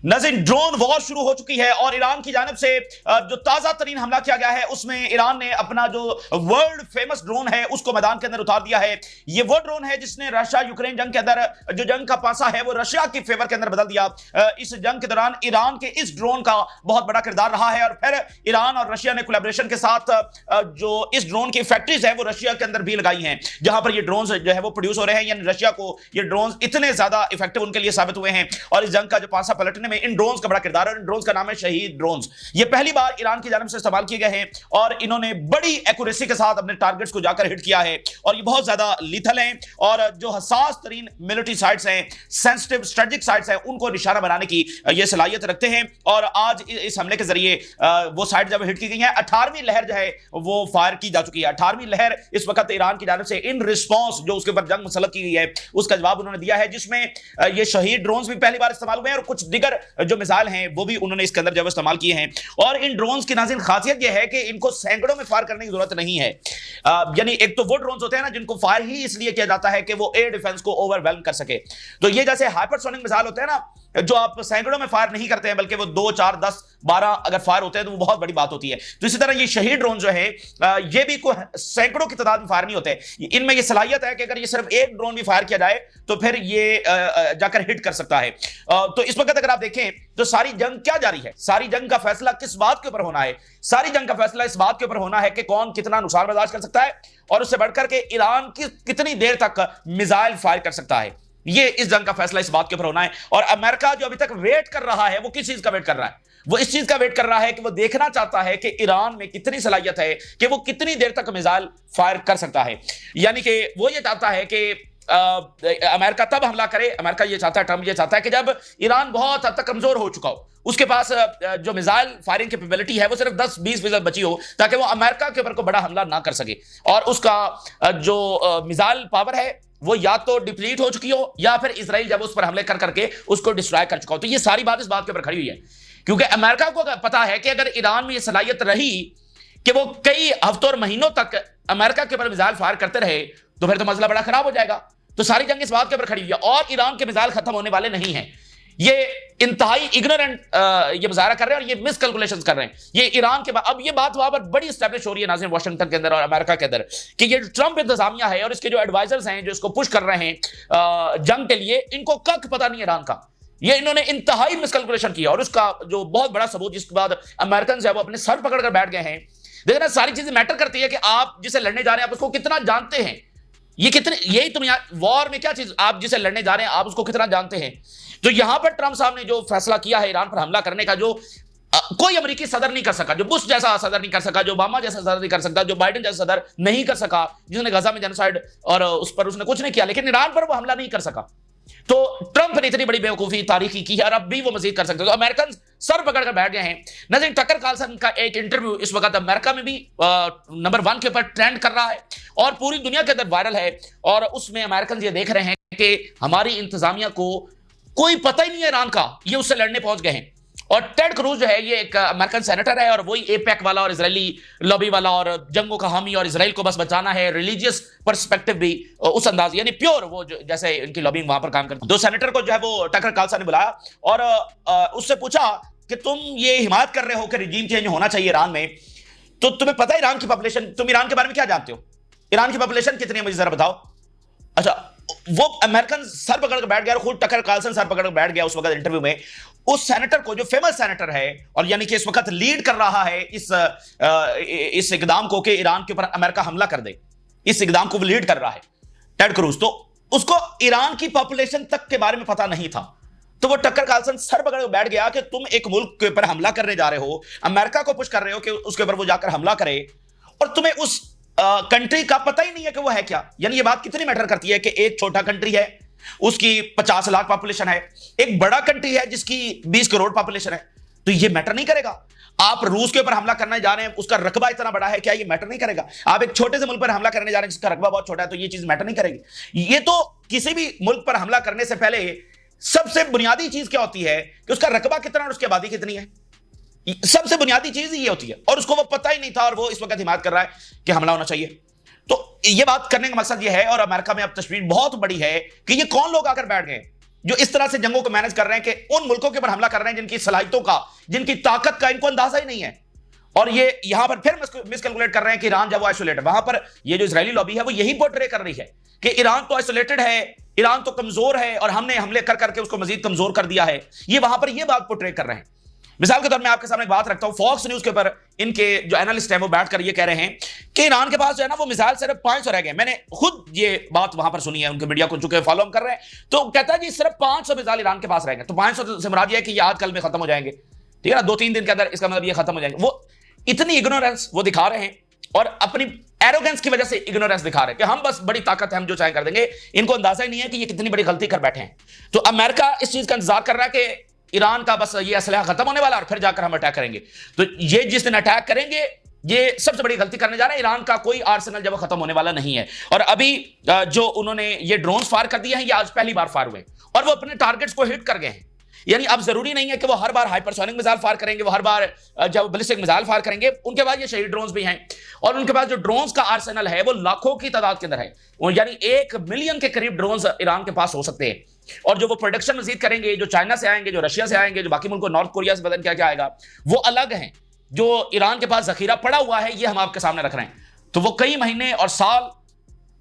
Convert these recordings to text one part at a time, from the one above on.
नाज़रीन, drone war शुरू हो चुकी है और ईरान की जानिब से जो ताजा तरीन हमला किया गया है उसमें ईरान ने अपना जो वर्ल्ड फेमस ड्रोन है उसको मैदान के अंदर उतार दिया है। ये वो ड्रोन है जिसने रशिया यूक्रेन जंग के अंदर जो जंग का पासा है वो रशिया की फेवर के अंदर बदल दिया। इस जंग के दौरान ईरान के इस ड्रोन का बहुत बड़ा किरदार रहा है और फिर ईरान और रशिया ने कोलैबोरेशन के साथ जो इस ड्रोन की फैक्ट्रीज है वो रशिया के अंदर भी लगाई हैं, जहां पर ये ड्रोन जो है वो प्रोड्यूस हो रहे हैं। यानी रशिया को ये ड्रोन इतने ज्यादा इफेक्टिव उनके लिए साबित हुए हैं और इस जंग का जो पासा पलटने में इन ड्रोन्स का बड़ा किरदार है। इन ड्रोन्स का नाम है शहीद ड्रोन्स। ये पहली बार ईरान की जानिब से इस्तेमाल किए गए हैं और इन्होंने बड़ी एक्यूरेसी के साथ अपने टारगेट्स को जाकर हिट किया है और ये बहुत ज्यादा लीथल हैं और जो हसास तरीन मिलिट्री साइट्स हैं, सेंसिटिव स्ट्रेटेजिक साइट्स हैं, उनको निशाना बनाने की ये सलाहियत रखते हैं। और आज इस हमले के जरिए वो साइट जब हिट की गई है, 18वीं लहर जो है वो फायर की जा चुकी है। 18वीं लहर इस वक्त ईरान की जानिब से इन रिस्पॉन्स जो उसके ऊपर जंग मुसल्लत की गई है उसका जवाब उन्होंने दिया है, जिसमें ये शहीद ड्रोन्स भी पहली बार इस्तेमाल हुए हैं और कुछ दिगर जो मिसाइल हैं वो भी उन्होंने इसके अंदर जब इस्तेमाल किए हैं। और इन ड्रोन्स की नाज़रीन खासियत यह है कि इनको सैकड़ों में फायर करने की जरूरत नहीं है। यानी एक तो वो ड्रोन्स होते हैं ना जिनको फायर ही इसलिए किया जाता है कि वो एयर डिफेंस को ओवरवेल्म कर सके। तो ये जैसे हाइपरसोनिक मिसाइल होते हैं ना जो आप सैकड़ों में फायर नहीं करते हैं बल्कि वो 2, 4, 10, 12 अगर फायर होते हैं तो वो बहुत बड़ी बात होती है। तो इसी तरह ये शहीद ड्रोन जो है ये भी कोई सैकड़ों की तादाद में फायर नहीं होते। इनमें ये सलाहियत है कि अगर ये सिर्फ एक ड्रोन भी फायर किया जाए तो फिर ये जाकर हिट कर सकता है। तो इस वक्त अगर आप देखें तो सारी जंग क्या जारी है, सारी जंग का फैसला किस बात के ऊपर होना है? सारी जंग का फैसला इस बात के ऊपर होना है कि कौन कितना नुकसान बर्दाश्त कर सकता है और उससे बढ़कर के ईरान कितनी देर तक मिसाइल फायर कर सकता है। ये इस जंग का फैसला इस बात के ऊपर होना है। और अमेरिका जो अभी तक वेट कर रहा है वो किस चीज का वेट कर रहा है? वो इस चीज का वेट कर रहा है कि वो देखना चाहता है कि ईरान में कितनी सलाहियत है कि वो कितनी देर तक मिसाइल फायर कर सकता है। यानी कि वो ये चाहता है कि अमेरिका तब हमला करे, अमेरिका ये चाहता है, ट्रंप ये चाहता है कि जब ईरान बहुत हद तक कमजोर हो चुका हो, उसके पास जो मिसाइल फायरिंग कैपेबिलिटी है वो सिर्फ 10-20% बची हो ताकि वो अमेरिका के ऊपर को बड़ा हमला ना कर सके और उसका जो मिसाइल पावर है वो या तो डिप्लीट हो चुकी हो या फिर इजराइल जब उस पर हमले कर करके उसको डिस्ट्रॉय कर चुका हो। तो ये सारी बात इस बात के ऊपर खड़ी हुई है क्योंकि अमेरिका को पता है कि अगर ईरान में ये सलाहियत रही कि वो कई हफ्तों और महीनों तक अमेरिका के ऊपर मिसाइल फायर करते रहे तो फिर तो मसला बड़ा खराब हो जाएगा। तो सारी जंग इस बात के ऊपर खड़ी हुई है और ईरान के मिसाइल खत्म होने वाले नहीं हैं। ये इंतहाई इग्नोरेंट ये मुजाहरा कर रहे हैं और ये मिस कैलकुलेशन कर रहे हैं। ये ईरान के बाद अब ये बात वहां पर बड़ी स्टैब्लिश हो रही है नाज़रीन वाशिंगटन के अंदर और अमेरिका के अंदर कि ये ट्रंप इंतजामिया है और इसके जो एडवाइजर्स हैं जो इसको पुश कर रहे हैं जंग के लिए, इनको कख पता नहीं है ईरान का। ये इन्होंने इंतहाई मिस कैलकुलेशन किया और उसका जो बहुत बड़ा सबूत जिसके बाद अमेरिकन है वो अपने सर पकड़ कर बैठ गए हैं। देखो ना, सारी चीजें मैटर करती है कि आप जिसे लड़ने जा रहे हैं आप उसको कितना जानते हैं। ये कितने, यही तुम वॉर में क्या चीज, आप जिसे लड़ने जा रहे हैं आप उसको कितना जानते हैं। तो यहां पर ट्रंप साहब ने जो फैसला किया है ईरान पर हमला करने का, जो कोई अमेरिकी सदर नहीं कर सका, जो बुश जैसा सदर नहीं कर सका, जो ओबामा जैसा सदर नहीं कर सकता, जो बाइडेन जैसा सदर नहीं कर सका, जिसने गजा में जेनोसाइड और उस पर उसने कुछ नहीं किया, लेकिन ईरान पर वो हमला नहीं कर सका। तो ट्रंप ने इतनी बड़ी बेवकूफी तारीखी की है और अब भी वो मजीद कर सकते। तो अमेरिकन सर पकड़ कर बैठ गए हैं। नाज़रीन, टकर कार्लसन का एक इंटरव्यू इस वक्त अमेरिका में भी नंबर 1 के ऊपर ट्रेंड कर रहा है और पूरी दुनिया के अंदर वायरल है और उसमें अमेरिकन ये देख रहे हैं कि हमारी इंतजामिया को कोई पता ही नहीं है ईरान का, ये उससे लड़ने पहुंच गए हैं। और टेड क्रूज जो है ये एक अमेरिकन सेनेटर है और वही एपेक वाला और इजरायली लॉबी वाला और जंगों का हामी और इजराइल को बस बचाना है, रिलीजियस पर्सपेक्टिव भी उस अंदाज, यानी प्योर वो जैसे इनकी लॉबिंग वहां पर काम करती है। दो सेनेटर को जो है वो टकर कार्लसन ने बुलाया और उससे पूछा कि तुम ये हिमायत कर रहे हो कि रिजीम चेंज होना चाहिए ईरान में, तो तुम्हें पता है ईरान की पॉपुलेशन, तुम ईरान के बारे में क्या जानते हो, ईरान की पॉपुलेशन कितनी है मुझे जरा बताओ। अच्छा, वो अमेरिकन सर पकड़ कर बैठ गया और खुद टकर कार्लसन सर पकड़ कर बैठ गया उस वक्त इंटरव्यू में। उस सेनेटर को, जो फेमस सेनेटर है और यानी कि इस वक्त लीड कर रहा है इस इकदाम को कि ईरान के ऊपर अमेरिका हमला कर दे, इस इकदाम को वो लीड कर रहा है टेड क्रूज, तो उसको ईरान की पॉपुलेशन तक के बारे में पता नहीं था। तो वो टकर कार्लसन सर पकड़ कर बैठ गया कि तुम एक मुल्क के ऊपर हमला करने जा रहे हो, अमेरिका को पुश कर रहे हो कि उसके ऊपर वो जाकर हमला करे और तुम्हें उस कंट्री का पता ही नहीं है कि वो है क्या। यानी ये बात कितनी मैटर करती है कि एक छोटा कंट्री है उसकी 50 लाख पॉपुलेशन है, एक बड़ा कंट्री है जिसकी 20 करोड़ पॉपुलेशन है, तो ये मैटर नहीं करेगा। आप रूस के ऊपर हमला करने जा रहे हैं, उसका रकबा इतना बड़ा है, क्या ये मैटर नहीं करेगा? आप एक छोटे से मुल्क पर हमला करने जा रहे हैं जिसका रकबा बहुत छोटा है, तो ये चीज मैटर नहीं करेगी। ये तो किसी भी मुल्क पर हमला करने से पहले सबसे बुनियादी चीज क्या होती है कि उसका रकबा कितना और उसकी आबादी कितनी है। सबसे बुनियादी चीज ही ये होती है और उसको वो पता ही नहीं था और वो इस वक्त हिमायत कर रहा है कि हमला होना चाहिए। तो ये बात करने का मकसद ये है और अमेरिका में अब तशवीर बहुत बड़ी है कि ये कौन लोग आकर बैठ गए। जो इस तरह से जंगों को मैनेज कर रहे हैं कि उन मुल्कों के ऊपर हमला कर रहे हैं जिनकी सलाहियतों का, जिनकी ताकत का इनको अंदाजा ही नहीं है। और ये यहां पर फिर मिसकैलकुलेट कर रहे हैं कि ईरान जब वो आइसोलेटेड, वहां पर ये जो इजरायली लॉबी है वो यही पोर्ट्रे कर रही है कि ईरान तो आइसोलेटेड है, ईरान तो कमजोर है और हमने हमले कर करके उसको मजीद कमजोर कर दिया है। ये वहां पर ये बात पोर्ट्रे कर रहे हैं। मिसाल के तौर में आपके सामने एक बात रखता हूं, फॉक्स न्यूज के ऊपर इनके जो एनालिस्ट हैं वो बैठकर ये कह रहे हैं कि ईरान के पास जो है ना वो मिसाइल सिर्फ 500 रह गए। मैंने खुद ये बात वहां पर सुनी है, उनके मीडिया को चुके फॉलो हम कर रहे हैं, तो कहता है जी सिर्फ 500 मिसाइल ईरान के पास रह गए। तो 500 से मुराद ये है कि ये आज कल में खत्म हो जाएंगे, ठीक है ना, 2-3 दिन के अंदर, इसका मतलब ये खत्म हो जाएंगे। वो इतनी इग्नोरेंस वो दिखा रहे हैं और अपनी एरोगेंस की वजह से इग्नोरेंस दिखा रहे हैं कि हम बस बड़ी ताकत है, हम जो चाहे कर देंगे। इनको अंदाजा ही नहीं है कि ये कितनी बड़ी गलती कर बैठे हैं। तो अमेरिका इस चीज का इंतजार कर रहा है कि ईरान का बस ये असलहा खत्म होने वाला और फिर जाकर हम अटैक करेंगे। तो ये जिस दिन अटैक करेंगे ये सबसे बड़ी गलती करने जा रहे हैं। ईरान का कोई आर्सेनल जब खत्म होने वाला नहीं है। और अभी जो उन्होंने ये ड्रोन्स फायर कर दिए हैं, ये आज पहली बार फायर हुए और वो अपने टारगेट्स को हिट कर गए हैं। यानी अब जरूरी नहीं है कि वो हर बार हाइपरसोनिक मिसाइल फायर करेंगे, वो हर बार जब बैलिस्टिक मिसाइल फायर करेंगे। उनके बाद ये शहीद ड्रोन्स भी हैं और उनके पास जो ड्रोन्स का आर्सेनल है वो लाखों की तादाद के अंदर है, यानी 1 मिलियन के करीब ड्रोन्स ईरान के पास हो सकते हैं। और जो वो प्रोडक्शन मजीद करेंगे, जो चाइना से आएंगे, जो रशिया से आएंगे, जो बाकी मुल्कों नॉर्थ कोरिया से बदन क्या आएगा, वो अलग हैं। जो ईरान के पास जखीरा पड़ा हुआ है ये हम आपके सामने रख रहे हैं। तो वो कई महीने और साल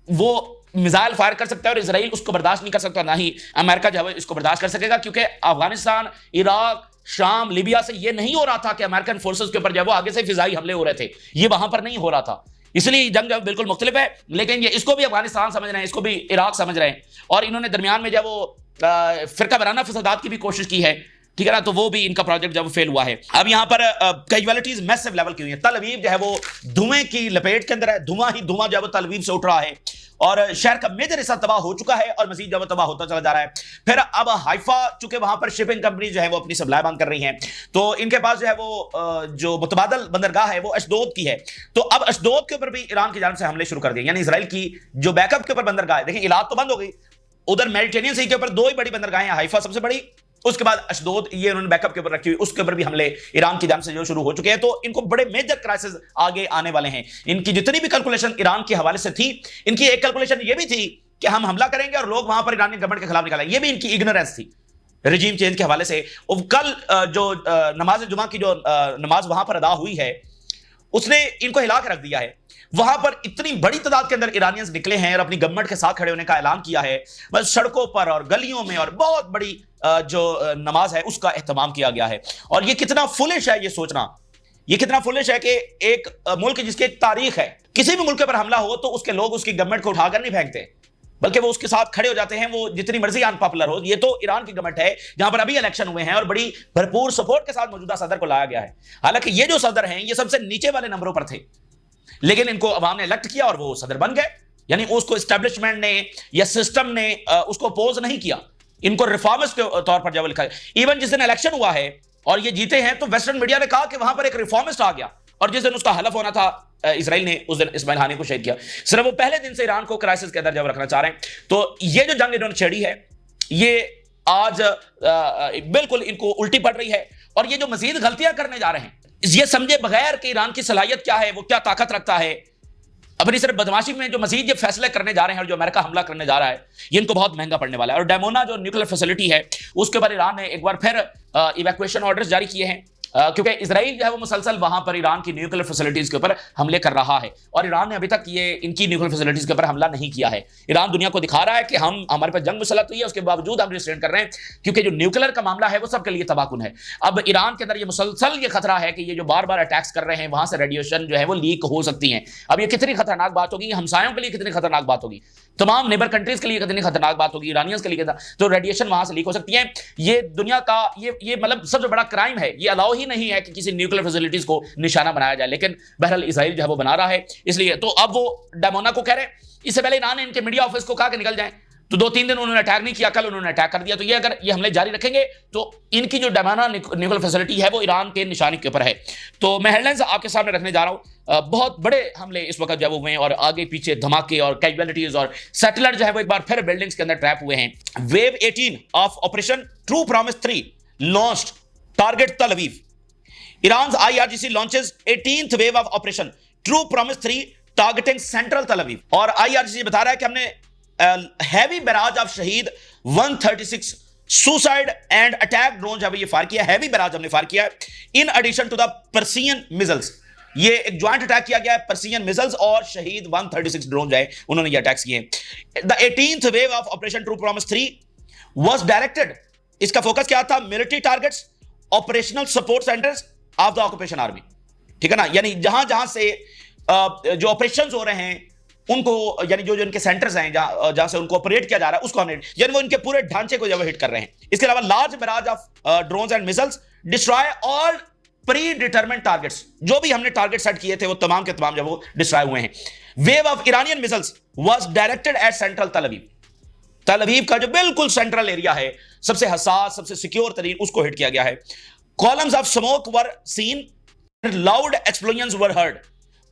वो मिसाइल फायर कर सकता है और इजराइल उसको बर्दाश्त नहीं कर सकता, ना ही अमेरिका जो है इसको बर्दाश्त कर सकेगा। क्योंकि अफगानिस्तान, इराक, शाम, लीबिया से ये नहीं हो रहा था कि अमेरिकन फोर्सेस के ऊपर जो है वो आगे से फिजाई हमले हो रहे थे, ये वहां पर नहीं हो रहा था। इसलिए जंग जो बिल्कुल मुख्तलिफ है, लेकिन ये इसको भी अफगानिस्तान समझ रहे हैं, इसको भी इराक समझ रहे हैं और इन्होंने दरमियान में जब वो फिरका वाराना फसादात की भी कोशिश की है, ठीक है ना, तो वो भी इनका प्रोजेक्ट जब फेल हुआ है। अब यहां पर कैजुअलिटीज मैसिव लेवल की हुई है। तल अवीव जो है वो धुएं की लपेट के अंदर है, धुआं ही धुआं जो है वो तल अवीव से उठ रहा है और शहर का मेजर हिस्सा तबाह हो चुका है और मजीद जब तबाह होता चला जा रहा है। फिर अब हाइफा, चूंकि वहां पर शिपिंग कंपनी जो है वो अपनी सप्लाई बंद कर रही हैं, तो इनके पास जो है वो जो मुतबादल बंदरगाह है वो अशदोद की है। तो अब अशदोद के ऊपर भी ईरान की जानिब से हमले शुरू कर दिए, यानी इजराइल की जो बैकअप के ऊपर बंदरगाह है, देखिए इलाद तो बंद हो गई, उधर मेडिटेरियन सी के ऊपर 2 ही बड़ी बंदरगाहें हैं, हाइफा सबसे बड़ी, उसके बाद अशदोद, ये उन्होंने बैकअप के ऊपर रखी हुई, उसके ऊपर भी हमले ईरान की जानिब से जो शुरू हो चुके हैं। तो इनको बड़े मेजर क्राइसिस आगे आने वाले हैं। इनकी जितनी भी कैलकुलेशन ईरान के हवाले से थी, इनकी एक कैलकुलेशन ये भी थी कि हम हमला करेंगे और लोग वहां पर ईरानी गवर्नमेंट के खिलाफ निकलेंगे। ये भी इनकी इग्नोरेंस थी रजीम चेंज के हवाले से। कल जो नमाज जुमा की जो नमाज वहां पर अदा हुई है उसने इनको हिला के रख दिया है। वहां पर इतनी बड़ी तादाद के अंदर ईरानियंस निकले हैं और अपनी गवर्नमेंट के साथ खड़े होने का ऐलान किया है। बस सड़कों पर और गलियों में और बहुत बड़ी जो नमाज है उसका एहतमाम किया गया है। और ये कितना फुलिश है ये सोचना, ये कितना फुलिश है कि एक मुल्क जिसकी एक तारीख है, किसी भी मुल्क पर हमला हो तो उसके लोग उसकी गवर्नमेंट को उठाकर नहीं फेंकते, बल्कि वो उसके साथ खड़े हो जाते हैं, वो जितनी मर्जी अनपॉपुलर हो। ये तो ईरान की गवर्नमेंट है जहां पर अभी इलेक्शन हुए हैं और बड़ी भरपूर सपोर्ट के साथ मौजूदा सदर को लाया गया है। हालांकि ये जो सदर हैं ये सबसे नीचे वाले नंबरों पर थे, लेकिन इनको अवाम ने इलेक्ट किया और वो सदर बन गए। यानी उसको एस्टेब्लिशमेंट ने या सिस्टम ने उसको अपोज नहीं किया, इनको रिफॉर्मिस्ट के तौर पर जब लिखा। इवन जिस दिन इलेक्शन हुआ है और ये जीते हैं तो वेस्टर्न मीडिया ने कहा कि वहां पर एक रिफॉर्मिस्ट आ गया, और जिस दिन उसका हलफ होना था इजराइल ने उस दिन इस्माइल हानी को शहीद किया। सिर्फ वो पहले दिन से ईरान को क्राइसिस के अंदर जब रखना चाह रहे हैं। तो ये जो जंग इन्होंने छेड़ी है ये आज बिल्कुल इनको उल्टी पड़ रही है और ये जो मजीद गलतियां करने जा रहे हैं ये समझे बगैर कि ईरान की सलाहियत क्या है, वो क्या ताकत रखता है, अपनी सिर्फ बदमाशी में जो मजीद ये फैसले करने जा रहे हैं और जो अमेरिका हमला करने जा रहा है ये इनको बहुत महंगा पड़ने वाला है। और डैमोना जो न्यूक्लियर फैसिलिटी है उसके ऊपर ईरान ने एक बार फिर इवैक्यूएशन ऑर्डर्स जारी किए हैं, क्योंकि इजराइल जो है वो मुसलसल वहां पर ईरान की न्यूक्लियर फैसिलिटीज के ऊपर हमले कर रहा है और ईरान ने अभी तक ये इनकी न्यूक्लियर फैसिलिटीज के ऊपर हमला नहीं किया है। ईरान दुनिया को दिखा रहा है कि हम हमारे पास जंग मुसलत हुई है, उसके बावजूद हम रिस्ट्रेन कर रहे हैं, क्योंकि जो न्यूक्लियर का मामला है वो सबके लिए तबाहकुन है। अब ईरान के अंदर ये मुसलसल ये खतरा है कि ये जो बार बार अटैक्स कर रहे हैं वहां से रेडिएशन जो है वो लीक हो सकती है। अब ये कितनी खतरनाक बात होगी, हमसायों के लिए कितनी खतरनाक बात होगी, तमाम नेबर कंट्रीज के लिए कितनी खतरनाक बात होगी, ईरानियंस के लिए तो रेडिएशन वहां से लीक हो सकती है। ये दुनिया का ये मतलब सबसे बड़ा क्राइम है। ये अलाउ ही नहीं है कि किसी न्यूक्लियर फैसिलिटीज को निशाना बनाया जाए, लेकिन बहरहाल इजराइल जो है वो बना रहा है। इसलिए तो अब वो डैमोना को कह रहे हैं, इससे पहले ईरान ने इनके मीडिया ऑफिस को कहा कि निकल जाएं, तो 2-3 दिन उन्होंने अटैक नहीं किया, कल उन्होंने अटैक कर दिया। तो ये अगर ये हमले जारी रखेंगे तो इनकी जो डैमोना न्यूक्लियर फैसिलिटी है वो ईरान के निशाने के ऊपर है। तो मैं हेडलाइंस आपके सामने रखने जा रहा हूं। बहुत बड़े हमले इस वक्त जो हुए हैं और आगे पीछे धमाके और कैजुअलिटीज और सैटेलाइट जो है वो एक बार फिर बिल्डिंग्स के अंदर ट्रैप हुए हैं। Wave 18 of operation true promise 3 launched, target तल Aviv. Iran's IRGC launches 18th wave of operation True Promise 3 targeting central Tel Aviv। और IRGC बता रहा है कि हमने हैवी बैराज ऑफ शहीद 136 सुसाइड एंड अटैक ड्रोन जब ये फायर किया, हैवी बराज हमने फायर किया है, in addition to the Persian missiles. ये एक ज्वाइंट अटैक किया गया है, पर्सियन मिसाइल्स और शहीद 136 ड्रोन जो है उन्होंने ये अटैक्स किए हैं। The 18th wave of operation true promise 3 was directed, इसका फोकस क्या था? Military targets, operational support centres of the occupation army, ठीक है ना, यानी जहां जहां से जो ऑपरेशंस हो रहे हैं उनको, यानी जो जो इनके सेंटर्स हैं जहां से उनको ऑपरेट किया जा रहा है उसको हमने, यानी वो इनके पूरे ढांचे को जब हिट कर रहे हैं। इसके अलावा large barrage of drones and missiles destroy all pre determined targets, जो भी हमने टारगेट सेट किए थे वो तमाम के तमाम जब वो डिस्ट्रॉय हुए हैं। Wave of Iranian missiles was directed eight central तल अवीव, तल अवीव का जो बिल्कुल सेंट्रल एरिया है, सबसे हसास, सबसे सिक्योर तरीन, उसको हिट किया गया है। Columns of smoke were seen, loud explosions were heard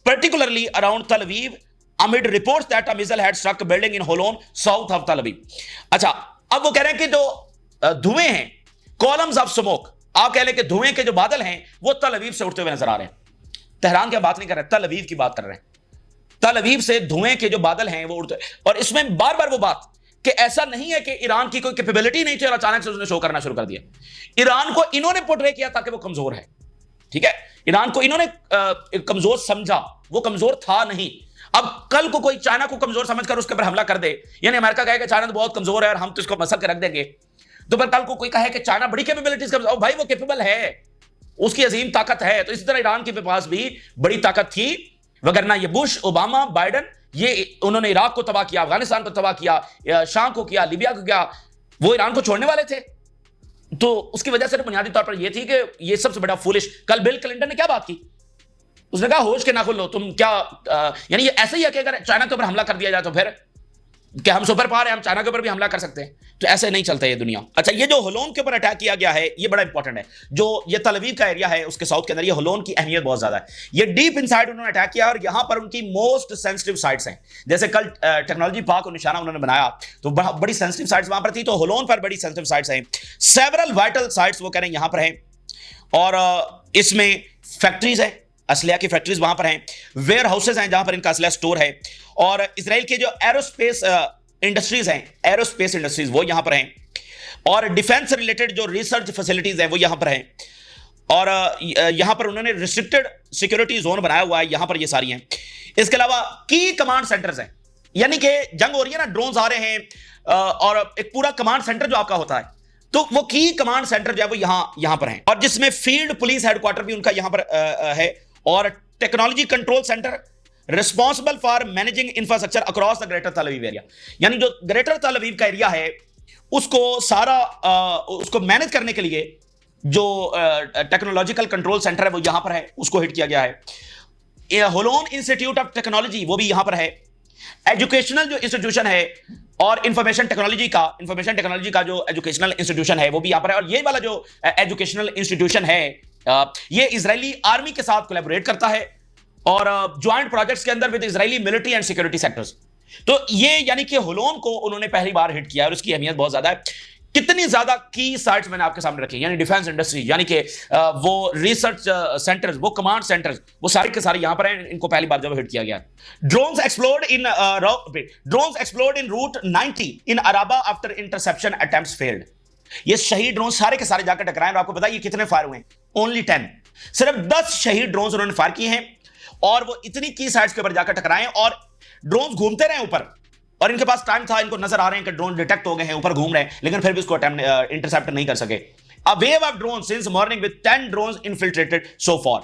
particularly around Tel Aviv amid reports that a missile had struck a building in Holon south of Tel Aviv। अच्छा, अब वो कह रहे हैं कि जो धुएं हैं, कॉलम्स ऑफ स्मोक, आप कह रहे हैं कि धुएं के जो बादल हैं वो तल अवीव से उठते हुए नजर आ रहे हैं। तेहरान की बात नहीं कर रहे, तल अवीव की बात कर रहे हैं। तल अवीव से धुएं के जो बादल हैं वो उड़ते, और इसमें बार बार वो बात कि ऐसा नहीं है कि ईरान की कोई कैपेबिलिटी नहीं थी और अचानक से उसने शो करना शुरू कर दिया। ईरान को इन्होंने पोर्ट्रे किया था कि वो कमजोर है, ठीक है, ईरान को इन्होंने कमजोर समझा, वो कमजोर था नहीं। अब कल को कोई चाइना को कमजोर समझकर उसके ऊपर हमला कर दे, यानी अमेरिका कहे कि चाइना तो बहुत कमजोर है और हम तो इसको मसल के रख देंगे, तो फिर कल को कोई कहे कि चाइना बड़ी कैपेबिलिटीज का, भाई वो कैपेबल है, उसकी अजीम ताकत है। तो इसी तरह ईरान के पास भी बड़ी ताकत थी, वगरना ये बुश, ओबामा, बाइडन, ये उन्होंने इराक को तबाह किया, अफगानिस्तान को तबाह किया, शाम को किया, लीबिया को किया, वो ईरान को छोड़ने वाले थे। तो उसकी वजह से बुनियादी तौर पर यह थी कि ये सबसे बड़ा फूलिश। कल बिल क्लिंटन ने क्या बात की, उसने कहा होश के नाखुन लो, तुम क्या यानी ये ऐसे ही है कि अगर चाइना के ऊपर हमला कर दिया जाए तो फिर क्या हम सुपर पावर हैं, हम चाइना के ऊपर भी हमला कर सकते हैं, तो ऐसे नहीं चलता ये दुनिया। अच्छा, ये जो होलोन के ऊपर अटैक किया गया है ये बड़ा इंपॉर्टेंट है। जो ये तल अवीव का एरिया है उसके साउथ के अंदर, ये होलोन की अहमियत बहुत ज्यादा है। ये डीप इनसाइड उन्होंने अटैक किया और यहां पर उनकी मोस्ट सेंसिटिव साइट्स हैं। जैसे कल टेक्नोलॉजी पार्क को निशाना उन्होंने बनाया तो बड़ी सेंसिटिव साइट्स वहां पर थी, तो होलोन पर बड़ी सेंसिटिव साइट्स हैं। सेवरल वाइटल साइट्स वो कह रहे हैं यहां पर हैं, और इसमें फैक्ट्रीज है, असलिया की फैक्ट्रीज वहां पर हैं, वेयर हाउसेज हैं जहां पर इनका असलिया स्टोर है, और इसराइल के जो एरोस्पेस इंडस्ट्रीज हैं, एरोस्पेस इंडस्ट्रीज वो यहां पर हैं, और डिफेंस रिलेटेड जो रिसर्च फैसिलिटीज हैं वो यहां पर हैं, और यहां पर उन्होंने रिस्ट्रिक्टेड सिक्योरिटी जोन बनाया हुआ है, यहां पर ये सारी हैं। इसके अलावा की कमांड सेंटर्स हैं, यानी कि जंग हो रही है ना, ड्रोन्स आ रहे हैं और एक पूरा कमांड सेंटर जो आपका होता है, तो वो की कमांड सेंटर जो है वो यहां पर है, और जिसमें फील्ड पुलिस हेडक्वार्टर भी उनका यहां पर है, और technology control centre responsible for managing infrastructure across the greater तल अवीव एरिया। यानी जो ग्रेटर तल अवीव का एरिया है उसको सारा उसको मैनेज करने के लिए जो टेक्नोलॉजिकल कंट्रोल सेंटर है वो यहां पर है, उसको हिट किया गया है। होलोन इंस्टीट्यूट ऑफ टेक्नोलॉजी वो भी यहां पर है। एजुकेशनल जो इंस्टीट्यूशन है और इंफॉर्मेशन टेक्नोलॉजी का जो एजुकेशनल इंस्टीट्यूशन है वो भी यहां पर है, और ये वाला जो एजुकेशनल इंस्टीट्यूशन है ये इजरायली आर्मी के साथ कोलैबोरेट करता है और ज्वाइंट प्रोजेक्ट्स के अंदर with Israeli military and security sectors. तो ये यानी कि होलोन को उन्होंने पहली बार हिट किया और उसकी अहमियत बहुत ज्यादा है। कितनी ज्यादा की साइट्स मैंने आपके सामने रखी, यानी डिफेंस इंडस्ट्री, यानी कि वो रिसर्च सेंटर्स, वो कमांड सेंटर्स, वो सारे के सारे यहां पर हैं, इनको पहली बार जब हिट किया गया। ड्रोन्स एक्सप्लोड इन रूट 90 इन अराबा आफ्टर इंटरसेप्शन अटेम्प्ट्स फेल्ड। ये शहीद ड्रोन सारे के सारे जाकर टकराए, और आपको पता है ये कितने फायर हुए हैं? ओनली 10, सिर्फ 10 शहीद ड्रोन उन्होंने फायर किए हैं, और वो इतनी की साइट्स के ऊपर जाकर टकराए, और ड्रोन घूमते रहे ऊपर, और इनके पास टाइम था, इनको नजर आ रहे हैं कि ड्रोन डिटेक्ट हो गए हैं, ऊपर घूम रहे हैं, लेकिन फिर भी इसको इंटरसेप्ट नहीं कर सके। A wave of drone since morning with 10 drones infiltrated so far.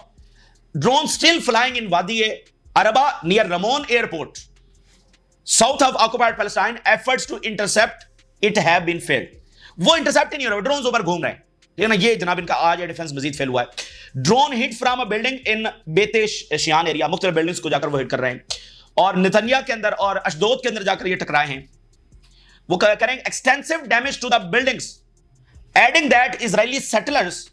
Drone still flying in Wadi Araba near Ramon airport south of occupied Palestine, efforts to intercept it have been failed. वो intercept ही नहीं हो रहा, drone ऊपर घूम रहे हैं, ठीक है ना। ये जनाब इनका आज डिफेंस मजीद फेल हुआ है। Drone hit from a building in बेतेश शियान एरिया, मुख्तलिफ बिल्डिंग्स को जाकर वो हिट कर रहे हैं, और नितन्या के अंदर और अशदोद के अंदर जाकर ये टकराए हैं। वो करेंगे extensive damage to the buildings, adding that Israeli settlers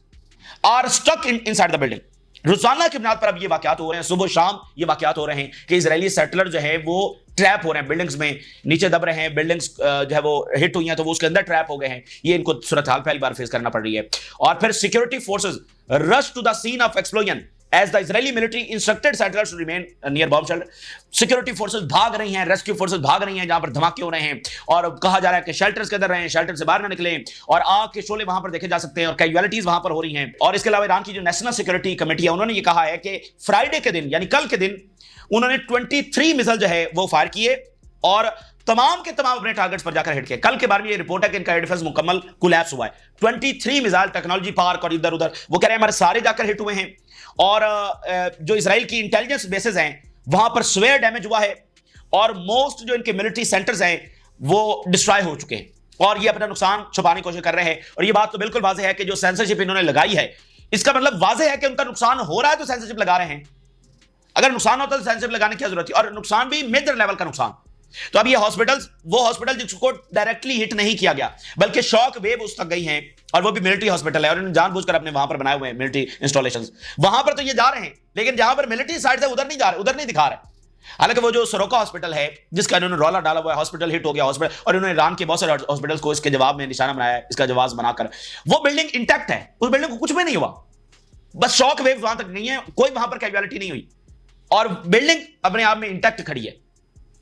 are stuck inside the building. रोजाना की बुनियाद पर अब ये वाकयात हो रहे हैं, सुबह शाम ये वाकयात हो रहे हैं कि इजरायली सेटलर जो है वो ट्रैप हो रहे हैं बिल्डिंग्स में, नीचे दब रहे हैं, बिल्डिंग्स जो है वो हिट हुई हैं तो वो उसके अंदर ट्रैप हो गए हैं। ये इनको सूरत हाल पहली बार फेस करना पड़ रही है। और फिर security forces rush to the scene of explosion as the Israeli military instructed settlers to remain near bomb shelter. Security forces भाग रही हैं, रेस्क्यू फोर्सेस भाग रही हैं जहां पर धमाके हो रहे हैं और कहा जा रहा है कि शेल्टर्स के अंदर रहें, शेल्टर से बाहर ना निकलें और आग के शोले वहां पर देखे जा सकते हैं और कैजुअलिटीज वहां पर हो रही हैं। और इसके अलावा ईरान की जो नेशनल सिक्योरिटी कमेटी है उन्होंने ये कहा है कि फ्राइडे के दिन यानी कल के दिन उन्होंने 23 मिसाइल जो है वो फायर किए और तमाम के तमाम अपने टारगेट्स पर जाकर हिट किए। कल के बारे में ये रिपोर्ट है कि इनका एयर डिफेंस मुकम्मल कोलैप्स हुआ है। 23 मिसाइल टेक्नोलॉजी पार्क और इधर उधर वो कह रहे हैं हमारे सारे जाकर हिट हुए हैं और जो इजराइल की इंटेलिजेंस बेसेस हैं वहां पर स्वेयर डैमेज हुआ है और मोस्ट जो इनके मिलिट्री सेंटर्स हैं वो डिस्ट्रॉय हो चुके हैं और ये अपना नुकसान छुपाने की कोशिश कर रहे हैं। और ये बात तो बिल्कुल वाज़ेह है कि जो सेंसरशिप इन्होंने लगाई है इसका मतलब वाज़ेह है कि उनका नुकसान हो रहा है तो सेंसरशिप लगा रहे हैं। अगर नुकसान होता तो सेंसरशिप लगाने की जरूरत थी और नुकसान भी मेजर लेवल का नुकसान। तो अब ये हॉस्पिटल्स वो हॉस्पिटल जिसको डायरेक्टली हिट नहीं किया गया बल्कि शॉक वेव उस तक गई हैं और वो भी मिलिट्री हॉस्पिटल है और इन्होंने जानबूझकर अपने वहां पर बनाए हुए हैं मिलिट्री इंस्टॉलेशंस। वहां पर तो ये जा रहे हैं लेकिन जहां पर मिलिट्री साइड से उधर नहीं जा रहे, उधर नहीं दिखा रहे। हालांकि वो जो सरोका हॉस्पिटल है जिसका इन्होंने रौला डाला हुआ है, हॉस्पिटल हिट हो गया हॉस्पिटल और इन्होंने ईरान के बहुत सारे हॉस्पिटल्स को इसके जवाब में निशाना बनाया है, इसका जवाब बनाकर वो बिल्डिंग इंटैक्ट है, उस बिल्डिंग को कुछ भी नहीं हुआ, बस शॉक वेव वहां तक नहीं है, कोई वहां पर कैजुअलिटी नहीं हुई और बिल्डिंग अपने आप में इंटैक्ट खड़ी है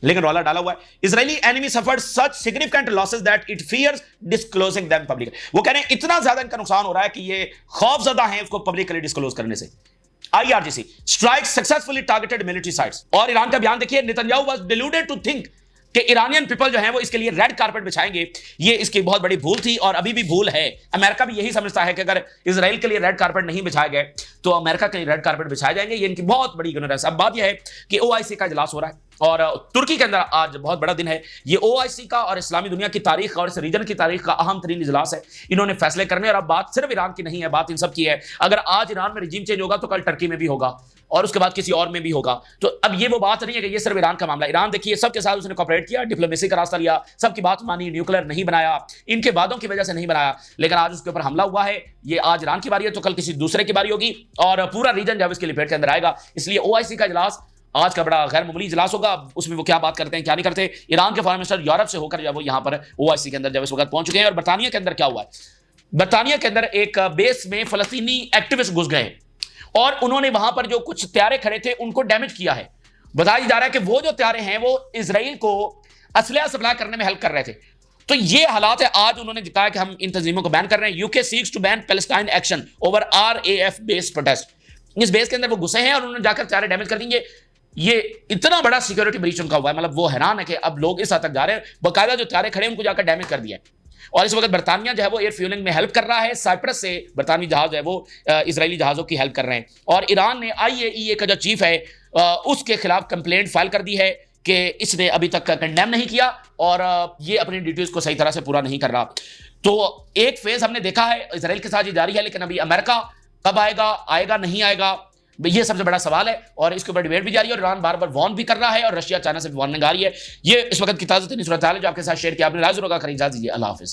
लेकिन रौला डाला हुआ है। Israeli enemy suffered such significant losses that it fears disclosing them public. वो कह रहे हैं इतना ज्यादा इनका नुकसान हो रहा है कि ये खौफजदा हैं उसको पब्लिकली डिस्क्लोज करने से। IRGC strike successfully targeted military sites. और ईरान का बयान देखिए, Netanyahu was deluded to think कि ईरानियन पीपल जो है वो इसके लिए रेड कारपेट बिछाएंगे। ये इसकी बहुत बड़ी भूल थी और अभी भी भूल है। अमेरिका भी यही समझता है कि अगर इजराइल के लिए रेड कारपेट नहीं बिछाए गए तो अमेरिका के लिए रेड कारपेट बिछाए जाएंगे। ये इनकी बहुत बड़ी इग्नोरेंस। अब बात यह है कि OIC का इजलास हो रहा है और तुर्की के अंदर आज बहुत बड़ा दिन है। ये OIC का और इस्लामी दुनिया की तारीख और इस रीजन की तारीख का अहम तरीन इजलास है। इन्होंने फैसले करने और अब बात सिर्फ ईरान की नहीं है, बात इन सब की है। अगर आज ईरान में रिजीम चेंज होगा तो कल टर्की में भी होगा और उसके बाद किसी और में भी होगा। तो अब ये वो बात नहीं है कि ये सिर्फ ईरान का मामला। ईरान देखिए सबके साथ उसने कोऑपरेट किया, डिप्लोमेसी का रास्ता लिया, सबकी बात मानी, न्यूक्लियर नहीं बनाया, इनके वादों की वजह से नहीं बनाया, लेकिन आज उसके ऊपर हमला हुआ है। ये आज ईरान की बारी है तो कल किसी दूसरे की बारी होगी और पूरा रीजन जब इसके लिपेट के अंदर आएगा। इसलिए OIC का इजलास आज का बड़ा गैर मामूली इजलास होगा। उसमें वो क्या बात करते हैं क्या नहीं करते। ईरान के फॉरेन मिनिस्टर यूरोप से होकर जब वो यहाँ पर OIC के अंदर जब इस वक्त पहुंच चुके हैं। और बरतानिया के अंदर क्या हुआ है, बरतानिया के अंदर एक बेस में फलस्तीनी एक्टिविस्ट घुस गए और उन्होंने वहां पर जो कुछ त्यारे खड़े थे उनको डैमेज किया है। बताया जा रहा है कि वो जो त्यारे हैं वो इजराइल को असलहा सप्लाई करने में हेल्प कर रहे थे। तो ये हालात है। आज उन्होंने दिखाया कि हम इन तंजीमों को बैन कर रहे हैं। UK seeks to ban Palestine Action over RAF base protest. इस बेस के अंदर वो घुसे हैं और उन्होंने जाकर त्यारे डैमेज कर देंगे। ये इतना बड़ा सिक्योरिटी ब्रीच उनका हुआ है, मतलब वो हैरान है कि अब लोग इस हद तक जा रहे हैं। बाकायदा जो त्यारे खड़े उनको जाकर डैमेज कर दिया है। और इस वक्त बरतानिया जो है वो एयर फ्यूलिंग में हेल्प कर रहा है। साइप्रस से बरतानी जहाज है वो इजरायली जहाज़ों की हेल्प कर रहे हैं। और ईरान ने IAEA का जो चीफ है उसके खिलाफ कंप्लेंट फाइल कर दी है कि इसने अभी तक कंडेम नहीं किया और ये अपनी ड्यूटीज को सही तरह से पूरा नहीं कर रहा। तो एक फेज हमने देखा है इजराइल के साथ ये जारी है, लेकिन अभी अमेरिका कब आएगा, आएगा नहीं आएगा, ये सबसे बड़ा सवाल है। और इसके ऊपर डिबेट भी जारी है और ईरान बार बार वार्न भी कर रहा है और रशिया चाइना से भी वार्निंग आ रही है। ये इस वक्त की ताज़ा तरीन सूरत हाल है जो आपके साथ शेयर किया। आपने राज होगा, खरीद दीजिए। अल्लाह हाफिज।